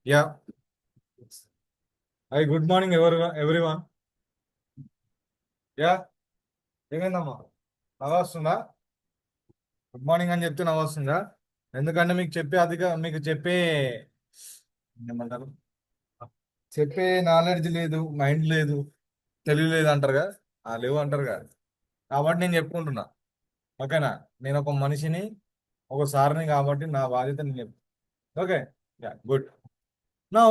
Yeah. Hi, good morning, everyone. Yeah, ఏమైందమ్మా నవ్వొస్తుందా? Good morning అని చెప్తే నవ్వొస్తుందా? ఎందుకంటే మీకు చెప్పే ఏమంటారు, చెప్పే నాలెడ్జ్ లేదు, మైండ్ లేదు, తెలివి లేదు అంటారుగా, లేవు అంటారుగా. కాబట్టి నేను చెప్పుకుంటున్నా. ఓకేనా? నేను ఒక మనిషిని, ఒక సార్ని, కాబట్టి నా బాధ్యత నేను చెప్తాను. ఓకే. Yeah, good. నౌ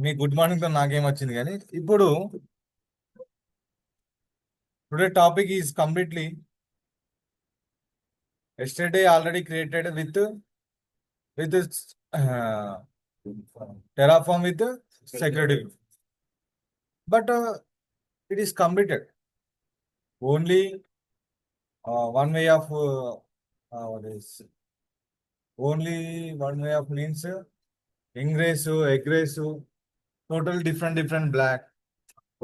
మీ గుడ్ మార్నింగ్ తో నాకేం వచ్చింది, కానీ ఇప్పుడు today topic is completely yesterday already created with uh, Terraform with security, but it is completed only one way of what is only one way of means ingress, egress, total different black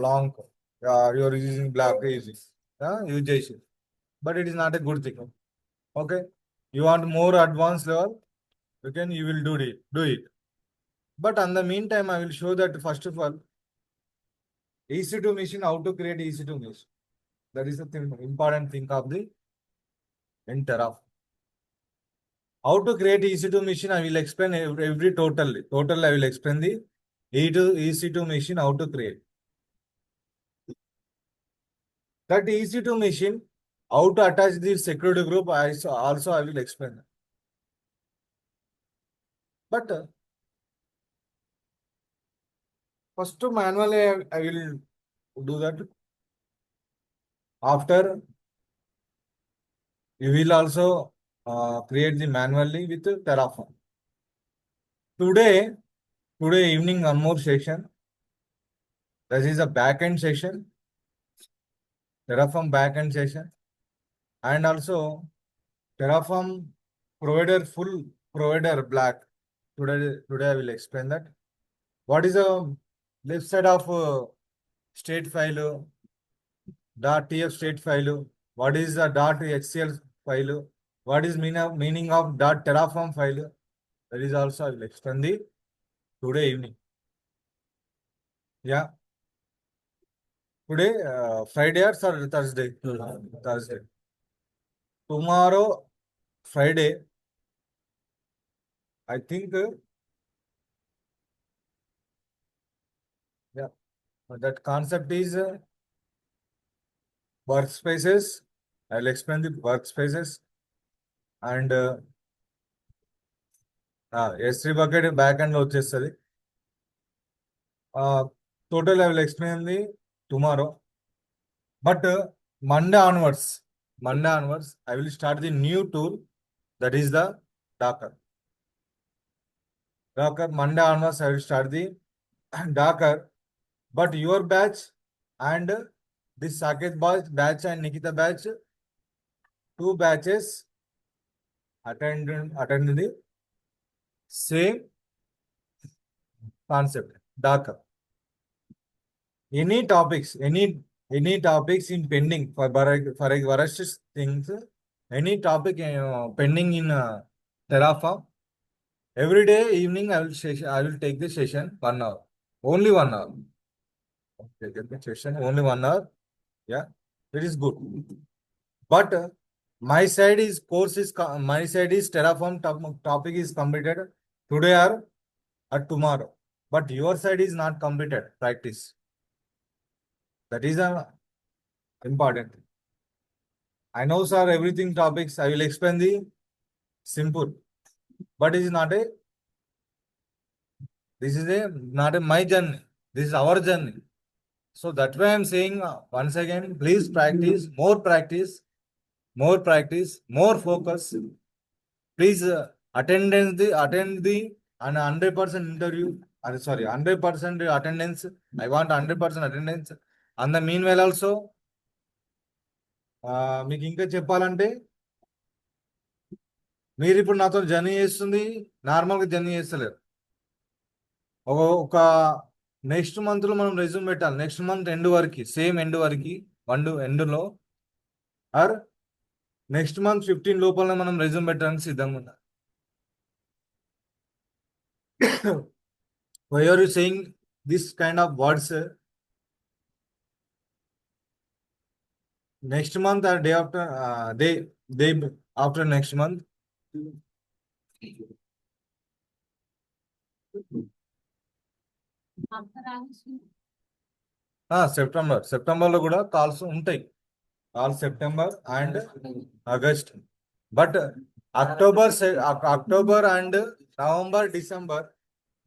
long. You are using black using usage, but it is not a good thing. Okay, you want more advanced level, you will do it. But in the meantime, I will show that first of all, EC2 machine, how to create EC2 machine. That is the important thing of the Terraform. How to create EC2 machine, I will explain every total. Total, I will explain the EC2 machine, how to create. That EC2 machine, how to attach the security group, also I will explain. But first manually, I will do that. After, you will also create the manually with Terraform. Today evening, one more session. That is a backend session, Terraform backend session, and also Terraform provider full provider black. Today I will explain that. What is the left side of state file, .tf state file? What is the .xcl file? What is meaning of .terraform file? That is also I will explain the today evening. Yeah. Today, Friday or Thursday? Thursday. Tomorrow, Friday, I think, yeah, that concept is workspaces. I'll explain the workspaces and S3 bucket back end వచ్చేస్తుంది. Total I will explain the tomorrow. But Monday onwards, I will start the new tool, that is the Docker. Monday onwards, I will start the Docker. But your batch and this Saket batch and Nikita batch, two batches attend the same concept, Docker. Any topics in pending for various things, any topic pending in Terraform. Every day evening I will take the session 1 hour, only 1 hour. Okay, get the session only 1 hour. Yeah, it is good. But my side is Terraform topic is completed today or tomorrow. But your side is not completed practice. That is important. I know, sir, everything topics I will explain the simple, but it is not a. This is not my journey. This is our journey. So that's why I'm saying once again, please practice, more focus. Please attend the and 100% interview. Sorry, 100% attendance. I want 100% attendance. And the meanwhile also, మీకు ఇంకా చెప్పాలంటే, మీరు ఇప్పుడు నాతో journey చేస్తుంది నార్మల్గా journey చేస్తలేరు. ఒక నెక్స్ట్ మంత్లో మనం రెజ్యూమ్ పెట్టాలి. నెక్స్ట్ మంత్ ఎండ్ వరకు, సేమ్ ఎండ్ వరకు, ఎండ్లో ఆర్ నెక్స్ట్ మంత్ 15 లోపల మనం రెజ్యూమ్ పెట్టడానికి సిద్ధంగా ఉన్నాం. Why are you saying this kind of words? Next month or day after day after next month. సెప్టెంబర్లో కూడా కాల్స్ ఉంటాయి. All September and August. But October and November, December,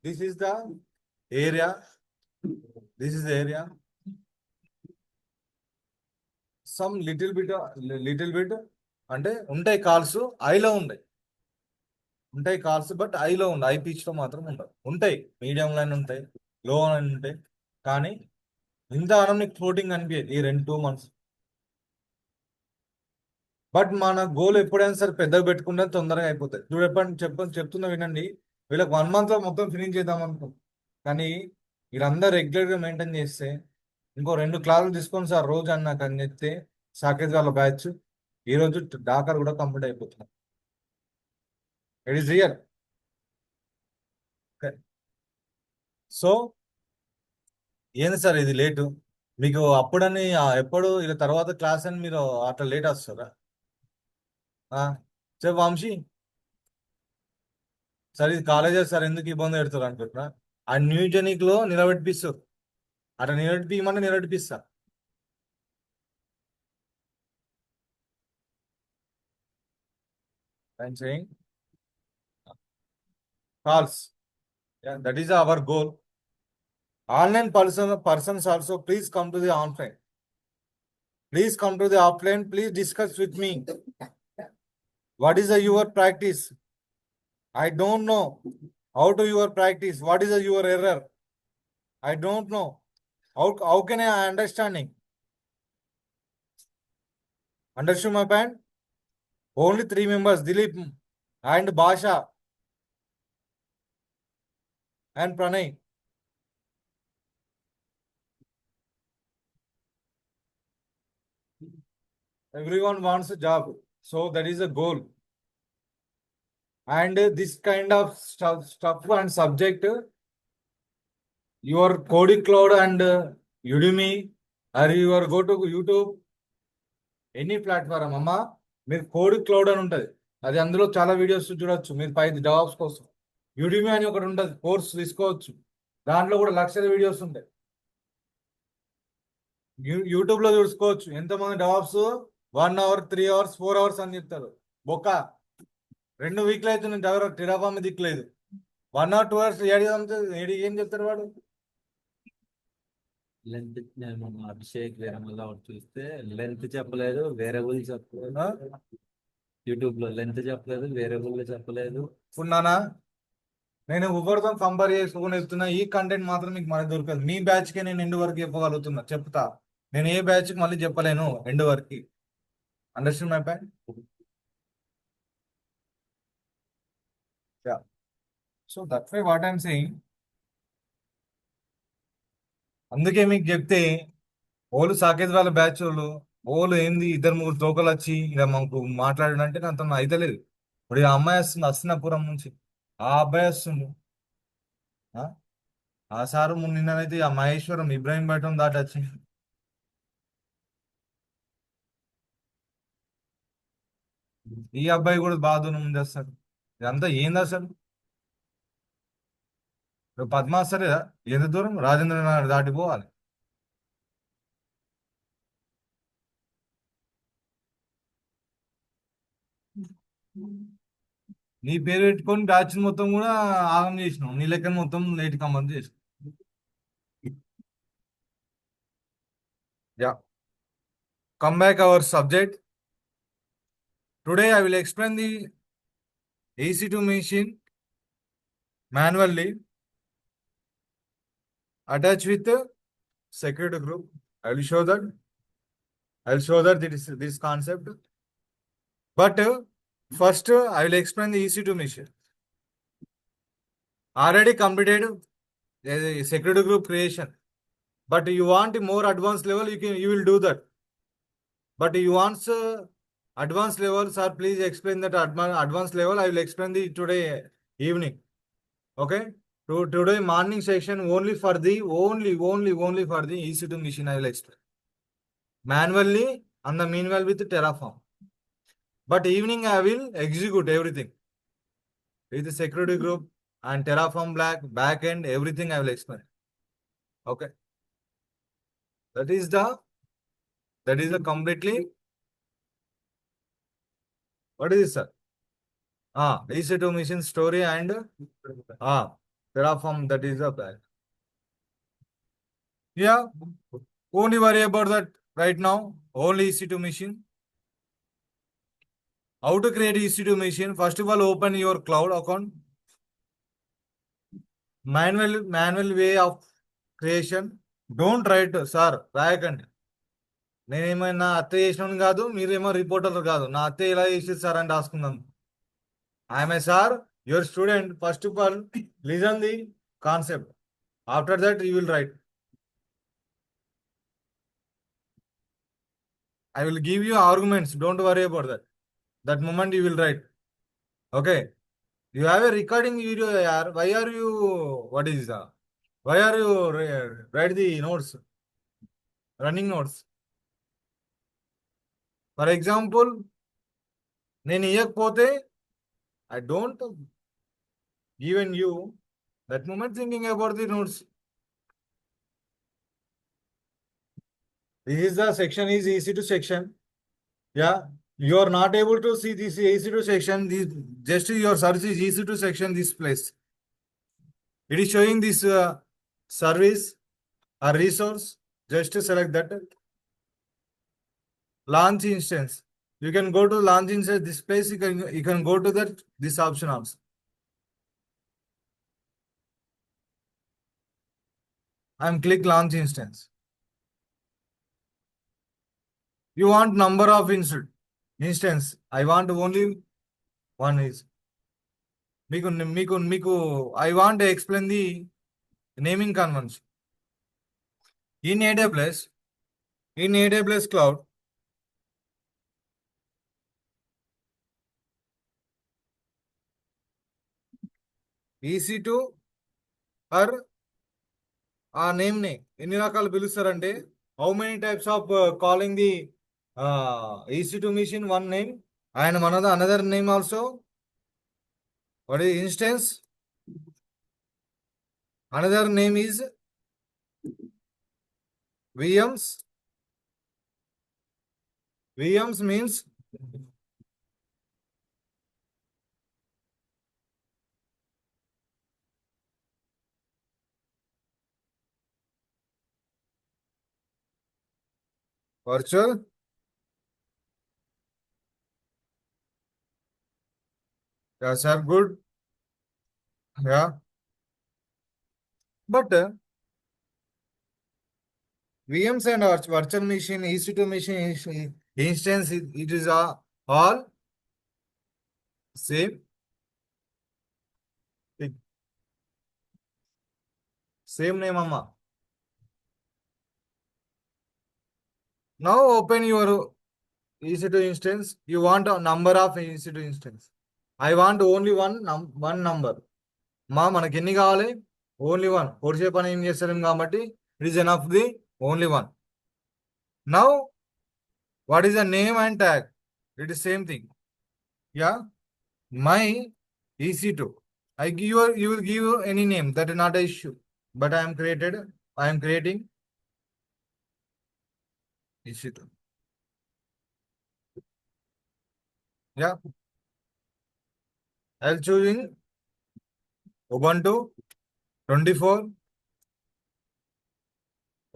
this is the area. Some little bit అంటే ఉంటాయి calls, ఐలో ఉంటాయి calls, but ఐలో I pitch లో మాత్రం ఉండవు. ఉంటాయి మీడియం లైన్, ఉంటాయి లో లైన్ ఉంటాయి, కానీ ఇంత నీకు ఫ్లోటింగ్ అనిపించదు ఈ 2-2 months. బట్ మన గోల్ ఎప్పుడైనా సరే పెద్దగా పెట్టుకుంటే తొందరగా అయిపోతాయి. చూడు ఎప్పుడు చెప్తున్నా వినండి, వీళ్ళకి 1 month లో మొత్తం ఫినిష్ చేద్దాం అనుకో, కానీ వీళ్ళందరూ రెగ్యులర్గా మెయింటైన్ చేస్తే ఇంకో 2 క్లాసులు తీసుకొని సార్ రోజు అని నాకు అని చెప్తే సాకేత్ వాళ్ళ బ్యాచ్ ఈ రోజు డాకర్ కూడా కంప్లీట్ అయిపోతుంది. It is real. సో ఏంది సార్ ఇది లేటు మీకు అప్పుడని ఎప్పుడు ఇలా తర్వాత క్లాస్ అని మీరు అట్లా లేట్ వస్తారా? చెప్పు వంశీ. సార్ ఇది కాలేజే సార్, ఎందుకు ఇబ్బంది పెడతారు అనుకుంటున్నా. ఆ న్యూజెనిక్ లో నిలబెట్టిస్తారు, అట్లా నిలబెట్టిమని నిలబెట్టిస్తా. I'm saying calls. Yeah, that is our goal. Online persons also, please come to the offline. Please come to the offline. Please discuss with me. What is your practice? I don't know. How to your practice? What is your error? I don't know. How can I understanding? Understood my point? Only 3 members, Dilip and Basha and Pranay. Everyone wants a job, so that is a goal. And this kind of stuff and subject, your Coding Cloud and Udemy, or you are go to YouTube, any platform అమ్మా, మీరు coding cloud అని ఉంటుంది, అది అందులో చాలా videos చూడొచ్చు మీరు 5 jobs కోసం. యూడిమి అని ఒకటి ఉంటుంది, కోర్స్ తీసుకోవచ్చు, దాంట్లో కూడా లక్షల వీడియోస్ ఉంటాయి. యూట్యూబ్ లో చూసుకోవచ్చు ఎంతమంది జాబ్స్ 1 hour 3 hours 4 hours అని చెప్తారు. బొక్క 2 weeks అయితే నేను ఎవరో టిరాఫామ్ దిక్కులేదు. 1 or 2 hours ఏం చెప్తారు వాడు. లెంత్ నేను అభిషేక్ వేరే చూస్తే లెంత్ చెప్పలేదు, వేరియబుల్ చెప్పలేదు. యూట్యూబ్ లో లెంత్ చెప్పలేదు, వేరియబుల్ చెప్పలేదు. ఉన్నానా నేను ఎవరితో కంపేర్ చేసుకుని చెప్తున్నా, ఈ కంటెంట్ మాత్రం మీకు మళ్ళీ దొరకదు. మీ బ్యాచ్ కి నేను ఎండ్ వరకు చెప్పగలుగుతున్నా, చెప్తా. నేను ఏ బ్యాచ్ కి మళ్ళీ చెప్పలేను ఎండ్ వరకు. Understand my point? So that's why what I'm saying. అందుకే మీకు చెప్తే ఓలు సాకేత్ వాళ్ళ బ్యాచ్ వాళ్ళు ఓలు ఏంది 2-3 తోకలు వచ్చి ఇలా మాకు మాట్లాడంటే నాతో అయితలేదు. ఇప్పుడు ఆ అమ్మాయి వస్తుంది అస్తినాపురం నుంచి, ఆ అబ్బాయి వస్తుంది, ఆ సారు నిన్ననైతే ఆ మహేశ్వరం ఇబ్రాహీంపట్నం దాటి వచ్చింది. ఈ అబ్బాయి కూడా బాగా దూరం ముందు వస్తాడు. ఇదంతా ఏంది అసలు? పద్మా సరేదా, ఎంత దూరం రాజేంద్ర నగర్ దాటిపోవాలి. నీ పేరు పెట్టుకొని బ్యాచ్ మొత్తం కూడా ఆగం చేసినావు, నీ లెక్కన మొత్తం లేట్ కమ్మని చేసినావు. Yeah. Come back our subject. Today I will explain the EC2 machine manually attached with the security group. I will show that. This concept. But first I will explain the EC2 machine. Already completed a security group creation. But you want a more advanced level, you will do that. But you want advanced level, sir, please explain that advanced level. I will explain the today evening. Okay. Today morning section only for the only for the EC2 machine I will explain. Manually and the meanwhile with Terraform. But evening I will execute everything. With the security group and Terraform backend, everything I will explain. Okay. That is the completely. What is this, sir? EC2 machine story and Terraform, that is the back. Yeah. Only worry about that right now. Only EC2 machine. How to create EC2 machine? First of all, open your cloud account. Manual way of creation. Don't write, sir. రాయకండి. నేనేమైనా అత్తయ్య చేసినాను కాదు, మీరేమో reporter కాదు. నా అత్తయ్య ఇలా చేసేది సార్ అని రాసుకుందాం. I'm a sir, your student. First of all, listen the concept. After that you will write. I will give you arguments. Don't worry about that. That moment you will write. Okay. You have a recording video, yaar. Why are you, what is that? Why are you write the notes? Running notes. For example, నేను ఇయ్యకపోతే I don't given you that moment thinking about the notes. This is the section is EC2 section. Yeah. You are not able to see this EC2 section. This just your search is EC2 section, this place. It is showing this service or resource. Just select that. Launch instance. You can go to launch instance. This place you can go to that this option also. I'm click launch instance. You want number of instance. I want only one is. Miku, I want to explain the naming convention. In AWS cloud, EC2 or ఆ name ని ఎన్ని రకాలు పిలుస్తారంటే, how many types of calling the EC2 machine, one name, and another name also. What is instance? Another name is VMs. VMs means virtual yes sir, good. Yeah, but VMs and virtual machine, EC2 machine instance, it is all same thing. Same name, amma. Now open your EC2 instance. You want a number of EC2 instance. I want only one number. మనకి ఎన్ని కావాలి? Only one. కొడిసే పని ఏం చేస్తాం కాబట్టి it is enough the only one. Now what is the name and tag? It is same thing. Yeah, my EC2. You will give any name, that is not an issue. But I am creating EC2. Yeah, I will choosing Ubuntu 24.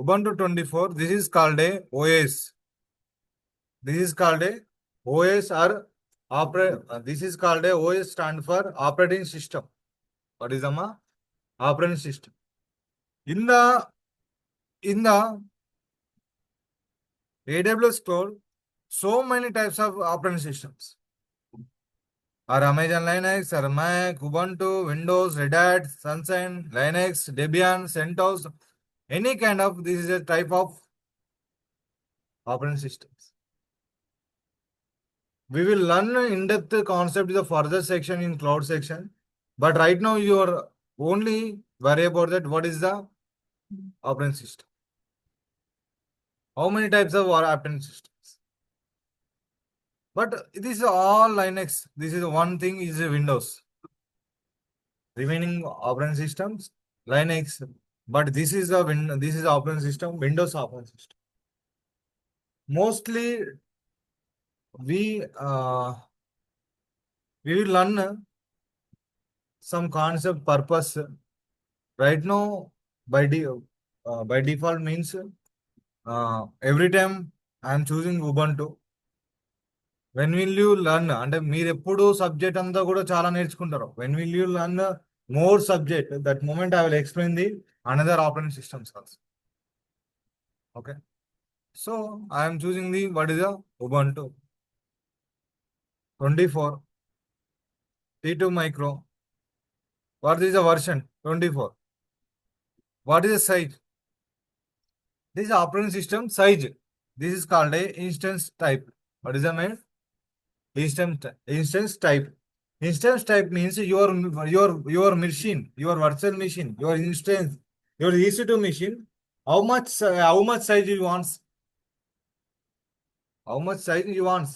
Ubuntu 24. This is called a OS. This is called a OS or this is called a OS, stand for operating system. What is the operating system? In the AWS cloud, so many types of operating systems. Or Amazon Linux, or Mac, Ubuntu, Windows, Red Hat, Sunshine, Linux, Debian, CentOS, any kind of, this is a type of operating systems. we will learn in-depth concept in the further section in cloud section. But right now you are only worry about that. What is the operating system? How many types of operating systems? But this is all Linux. This is one thing is Windows. Remaining operating systems, Linux. But this is this is operating system, Windows operating system. Mostly we we will learn some concept purpose. Right now, by default means every time I am choosing Ubuntu. When will you learn? అంటే మీరు ఎప్పుడు subject అంతా కూడా చాలా నేర్చుకుంటారు. When will you learn more subject? That moment I will explain the another operating systems also. Okay. So I am choosing the what is the Ubuntu 24 T2 micro. What is the version? 24. What is the size? This is operating system size. This is called a instance type. What is the name? Instance type. Instance type means your machine, your virtual machine, your instance, your EC2 machine. How much size you want? How much size you want?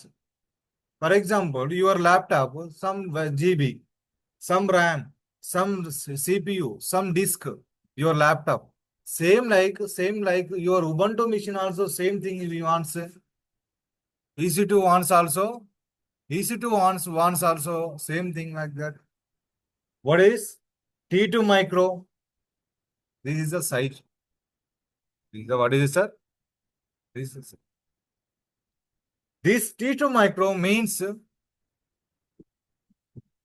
For example, your laptop, some GB, some RAM, some CPU, some disk, your laptop. Same like your Ubuntu machine also same thing you want. EC2 wants also. EC2 wants also same thing like that. What is T2 micro? This is the size. This is the, what is it, sir? This T2 micro means,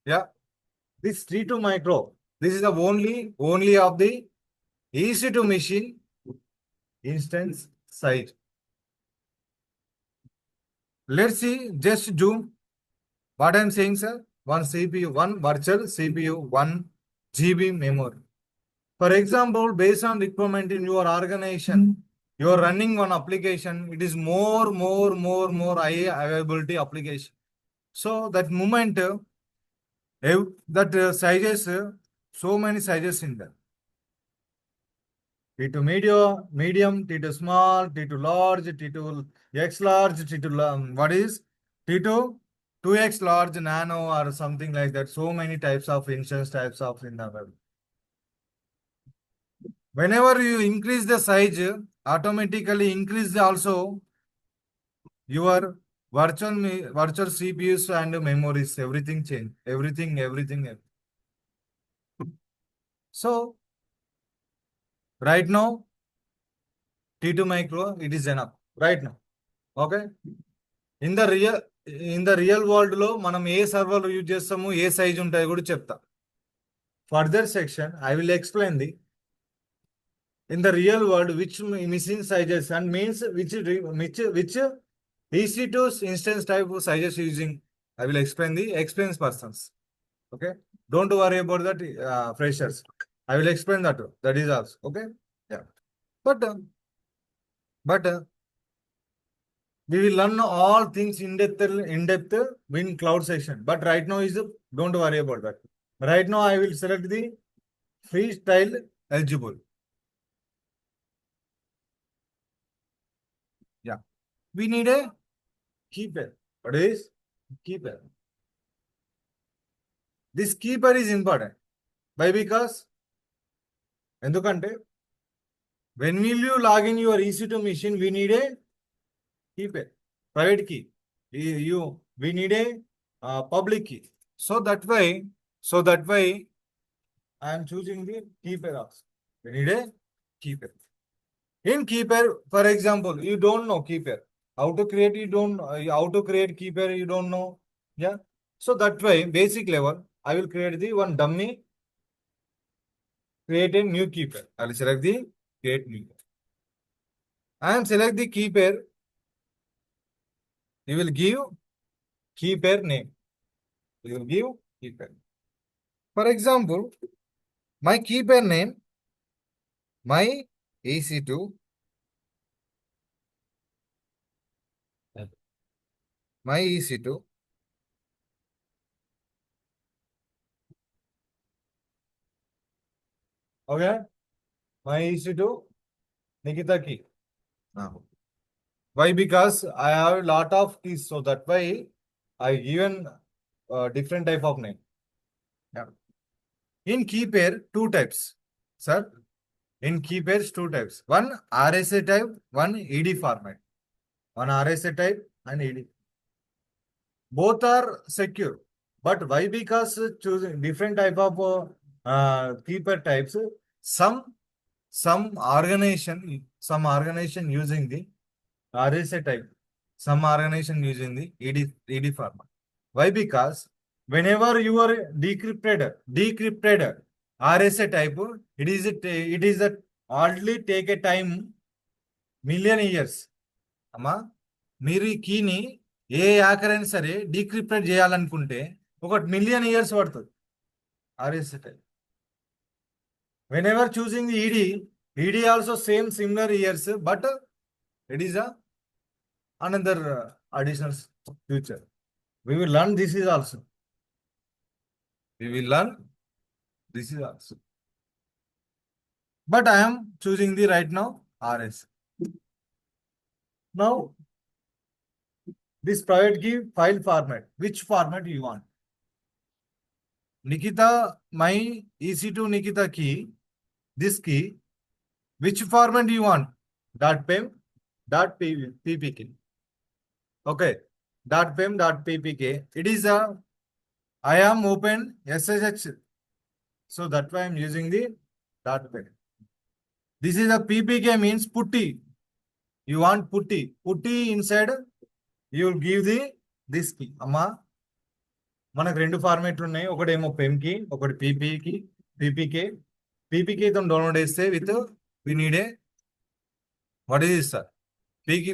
yeah, this T2 micro. This is the only of the EC2 machine instance size. Let's see, just zoom. What I'm saying, sir? One CPU, one virtual CPU, 1 GB memory. For example, based on requirement in your organization, you are running one application, it is more high availability application. So that moment, sizes, so many sizes in there. T2 medium, T2 small, T2 large, T2 X large, T2 what is T2 2X large, nano or something like that. So many types of instance types of in the web. Whenever you increase the size, automatically increase also your virtual CPUs and memories. Everything change. Everything. So right now, T2 micro, it is enough. Right now. Okay. In the real world లో మనం ఏ server use చేస్తాము, ఏ size ఉంటాయో కూడా చెప్తా. Further section, I will explain the in the real world which machine sizes and means which EC2 instance type of sizes using. I will explain the experienced persons. Okay, don't worry about that freshers. I will explain that. That is also okay. Yeah, but we will learn all things in depth in cloud section. But right now is don't worry about that. Right now I will select the freestyle eligible. Yeah, we need a keeper. What is keeper? This keeper is important. Why? Because ఎందుకంటే when will you log in your EC2 machine, we need a keeper, private key. We need a public key. So that way I am choosing the keeper also. We need a keeper. In keeper, for example, you don't know keeper. How to create, how to create keeper, you don't know. Yeah. So that way, basic level, I will create the one dummy, create a new keeper. I will select the create new. I am select the keeper. You will give keeper name. You will give keeper. For example, my keeper name, my EC2, my EC2. Okay, my EC2 Nikita key. Why? Because I have a lot of keys, so that why I given different type of name. Yeah. In key pair, two types, sir. In key pairs, two types. One RSA type, one ED format. One RSA type and ED. Both are secure. But why? Because choosing different type of key pair types, some some organization using the RSA type, some organization using the ED format. Why? Because whenever you are decrypted RSA type, it is a hardly take a time million years. అమ్మా మీరు ఈ కీని ఏ hacker అయినా సరే decrypted చేయాలనుకుంటే ఒక million years పడుతుంది RSA type. Whenever choosing the ED also same similar years, but it is a another additional future. We will learn this is also. We will learn this is also. But I am choosing the right now RS. Now this private key file format. Which format you want? Nikita, my EC2 Nikita key, this key, which format you want? .pem, .ppk. Okay, .pem, .ppk. It is a I am open SSH, so that's why I'm using the .pem. This is a ppk means putty. You want putty. Putty inside, you will give the this key. Amma, మనకు రెండు ఫార్మేట్లు ఉన్నాయి. ఒకటేమో PEM కి, ఒకటి పీపీకి, PPK. పీపీకేతో download చేస్తే with we need a what is sir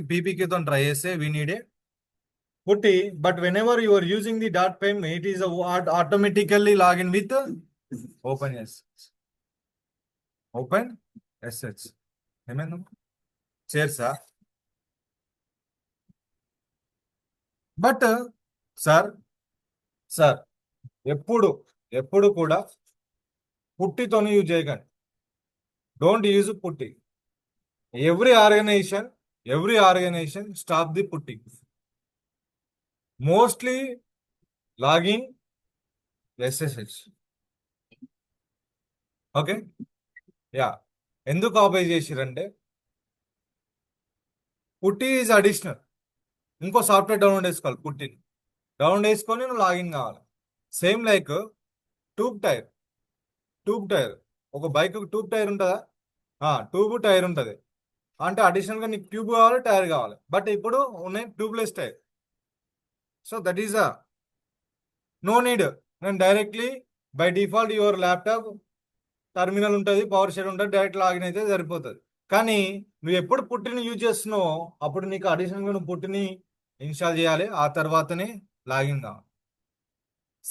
పీపీకేతో ట్రై చేస్తే we need a PuTTY. But whenever you are using the .pem, it is automatically login with open SSH. ఏమైంది చేర్సా? బట్ సార్ ఎప్పుడు కూడా పుట్టితోనే use చేయకండి. Don't use PuTTY. Every organisation stop the PuTTY. Mostly logging SSH. Okay, yeah. ఎందుకు ఆపే చేసిరంటే PuTTY is additional. ఇంకో సాఫ్ట్వేర్ డౌన్లోడ్ చేసుకోవాలి. పుట్టిని డౌన్లోడ్ చేసుకొని నువ్వు లాగిన్ కావాలి. Same like tube tyre. ఒక బైక్ ట్యూబ్ టైర్ ఉంటుందా? ట్యూబ్ టైర్ ఉంటుంది. అంటే అడిషనల్గా నీకు ట్యూబ్ కావాలి, టైర్ కావాలి. బట్ ఇప్పుడు ఉన్నాయి tubeless tyre. So that is no need. నేను directly by default your laptop terminal ఉంటుంది, పవర్ షేర్ ఉంటుంది, డైరెక్ట్ లాగిన్ అయితే సరిపోతుంది. కానీ నువ్వు ఎప్పుడు పుట్టిని యూజ్ చేస్తున్నావో అప్పుడు నీకు అడిషనల్గా నువ్వు పుట్టిని ఇన్స్టాల్ చేయాలి. ఆ తర్వాతనే లాగిన్ కావాలి.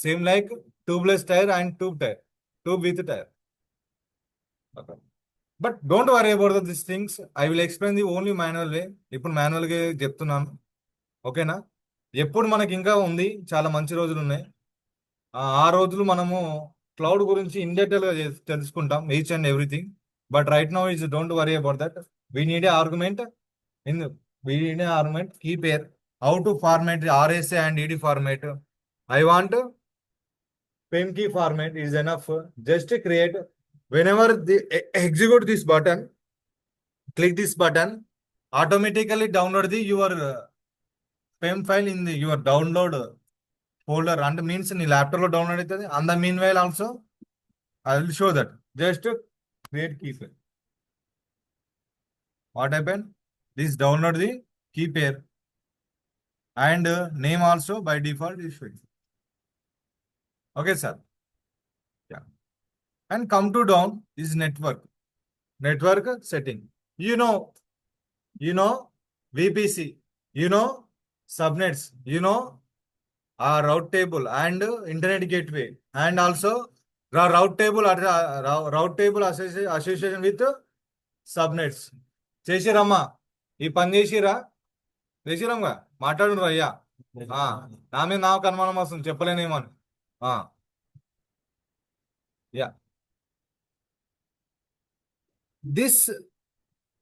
Same like tubeless tyre and tube with tyre. But don't worry about this things. I will explain the only manual way. ఇప్పుడు మాన్యువల్గా చెప్తున్నాను, ఓకేనా? ఎప్పుడు మనకి ఇంకా ఉంది, చాలా మంచి రోజులు ఉన్నాయి. ఆ రోజులు మనము క్లౌడ్ గురించి ఇన్ డీటెయిల్గా తెలుసుకుంటాం, each and everything. But right now is don't worry about that. We need a argument key pair, how to format RSA and ED format. I want PEM key format is enough. Just create. Whenever execute this button, click this button, automatically download your PEM file in your download folder. And means in laptop lo download aitadi. And the meanwhile also I will show that. Just create key pair. What happened? This download the key pair and name also by default is showing. Okay, sir. Yeah. And come to down is network setting. You know VPC, subnets, route table and internet gateway, and also route table association with subnets. చేసిరమ్మా ఈ పని చేసిరమ్మా మాట్లాడు అయ్యా. నా మీద నాకు అనుమానం వస్తుంది, చెప్పలేనేమని. Yeah, this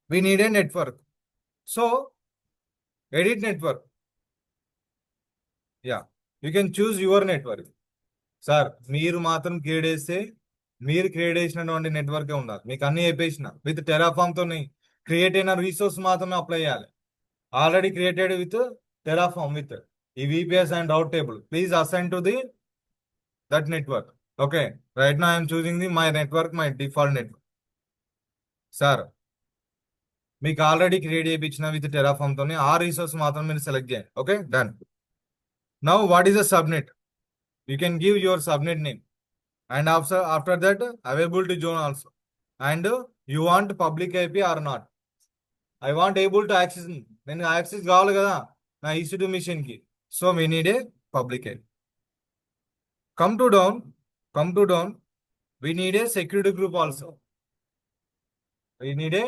we need a network. So edit network. Yeah, you can choose your network. Sir మీరు మాత్రం క్రియేట్ చేస్తే మీరు క్రియేట్ చేసినటువంటి నెట్వర్కే ఉండాలి. మీకు అన్ని చెప్పేసిన విత్ టెరాఫామ్ తో క్రియేట్ అయిన రీసోర్స్ మాత్రమే అప్లై చేయాలి. Already created with Terraform with ఈ VPS and rate table. Please assign to the that network. Okay, right now I'm choosing the my network, my default network. Sir మీకు already create చేయించిన with Terraform తోని ఆ resource మాత్రం మీరు select చేయండి. Okay, done. Now what is the subnet? You can give your subnet name, and after that available to zone also, and you want public IP or not. I want able to access, నేను access కావాలి కదా నా EC2 machine కి. So we need a public IP. Come to down, we need a security group also. We need a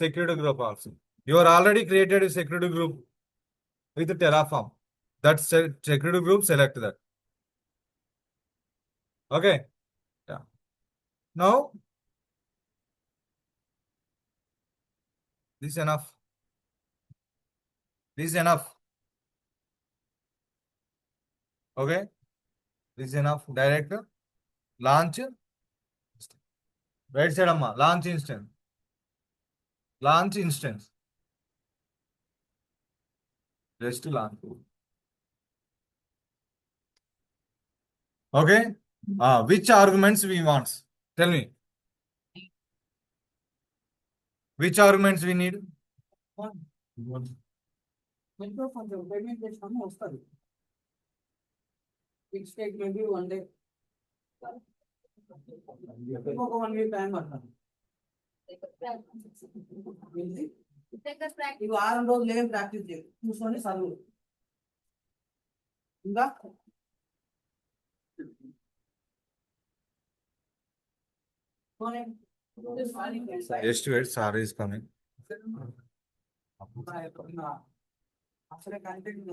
security group also. You are already created a security group with Terraform. That security group, select that. Okay, yeah. Now this is enough. Okay, this is enough. Direct launch. Right side amma, launch instance. Just launch. Okay, which arguments we want? Tell me. Which arguments we need? Which take maybe 1 day. ఒక 1 week time పడుతుంది. ఈ వారం రోజులు ఏం practice చేయాలి, కూర్చొని చదువు. ఇంకా Just wait, sir is coming. అసలే కంటెంట్